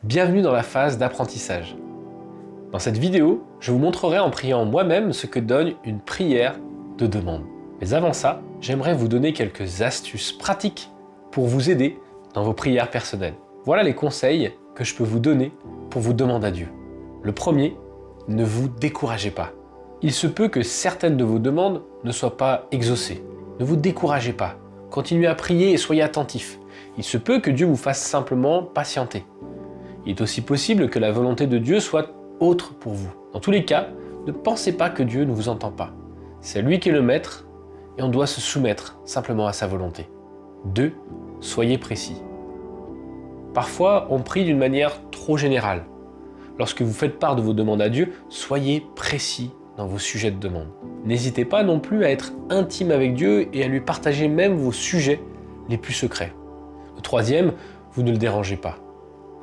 Bienvenue dans la phase d'apprentissage. Dans cette vidéo, je vous montrerai en priant moi-même ce que donne une prière de demande. Mais avant ça, j'aimerais vous donner quelques astuces pratiques pour vous aider dans vos prières personnelles. Voilà les conseils que je peux vous donner pour vous demander à Dieu. Le premier, ne vous découragez pas. Il se peut que certaines de vos demandes ne soient pas exaucées. Ne vous découragez pas. Continuez à prier et soyez attentifs. Il se peut que Dieu vous fasse simplement patienter. Il est aussi possible que la volonté de Dieu soit autre pour vous. Dans tous les cas, ne pensez pas que Dieu ne vous entend pas. C'est lui qui est le maître et on doit se soumettre simplement à sa volonté. 2. Soyez précis. Parfois, on prie d'une manière trop générale. Lorsque vous faites part de vos demandes à Dieu, soyez précis dans vos sujets de demande. N'hésitez pas non plus à être intime avec Dieu et à lui partager même vos sujets les plus secrets. Le troisième, vous ne le dérangez pas.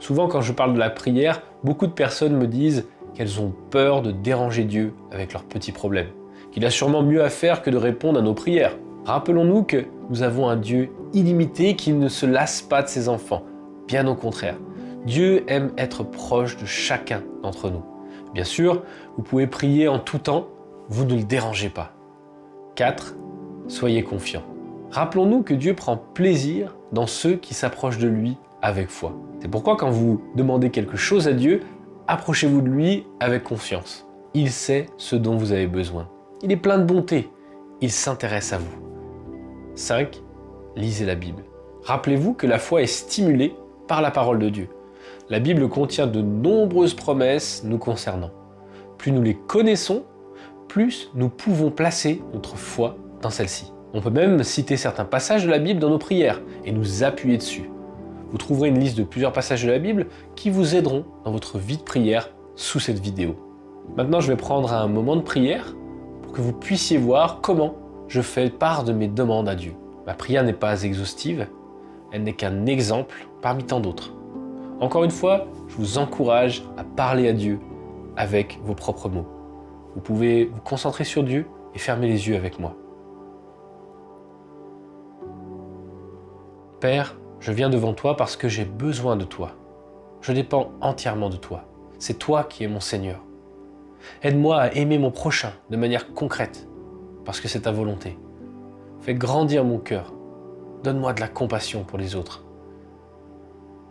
Souvent, quand je parle de la prière, beaucoup de personnes me disent qu'elles ont peur de déranger Dieu avec leurs petits problèmes, qu'il a sûrement mieux à faire que de répondre à nos prières. Rappelons-nous que nous avons un Dieu illimité qui ne se lasse pas de ses enfants. Bien au contraire, Dieu aime être proche de chacun d'entre nous. Bien sûr, vous pouvez prier en tout temps, vous ne le dérangez pas. 4. Soyez confiants. Rappelons-nous que Dieu prend plaisir dans ceux qui s'approchent de lui avec foi. C'est pourquoi quand vous demandez quelque chose à Dieu, approchez-vous de lui avec confiance. Il sait ce dont vous avez besoin. Il est plein de bonté. Il s'intéresse à vous. 5. Lisez la Bible. Rappelez-vous que la foi est stimulée par la parole de Dieu. La Bible contient de nombreuses promesses nous concernant. Plus nous les connaissons, plus nous pouvons placer notre foi dans celle-ci. On peut même citer certains passages de la Bible dans nos prières et nous appuyer dessus. Vous trouverez une liste de plusieurs passages de la Bible qui vous aideront dans votre vie de prière sous cette vidéo. Maintenant, je vais prendre un moment de prière pour que vous puissiez voir comment je fais part de mes demandes à Dieu. Ma prière n'est pas exhaustive, elle n'est qu'un exemple parmi tant d'autres. Encore une fois, je vous encourage à parler à Dieu avec vos propres mots. Vous pouvez vous concentrer sur Dieu et fermer les yeux avec moi. Père, je viens devant toi parce que j'ai besoin de toi. Je dépends entièrement de toi. C'est toi qui es mon Seigneur. Aide-moi à aimer mon prochain de manière concrète, parce que c'est ta volonté. Fais grandir mon cœur. Donne-moi de la compassion pour les autres.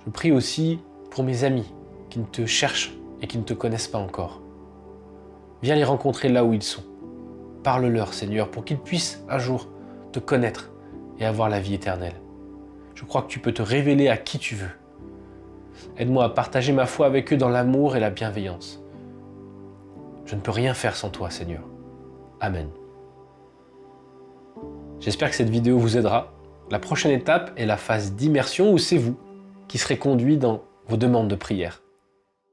Je prie aussi pour mes amis qui ne te cherchent et qui ne te connaissent pas encore. Viens les rencontrer là où ils sont. Parle-leur, Seigneur, pour qu'ils puissent un jour te connaître et avoir la vie éternelle. Je crois que tu peux te révéler à qui tu veux. Aide-moi à partager ma foi avec eux dans l'amour et la bienveillance. Je ne peux rien faire sans toi, Seigneur. Amen. J'espère que cette vidéo vous aidera. La prochaine étape est la phase d'immersion où c'est vous qui serez conduit dans vos demandes de prière.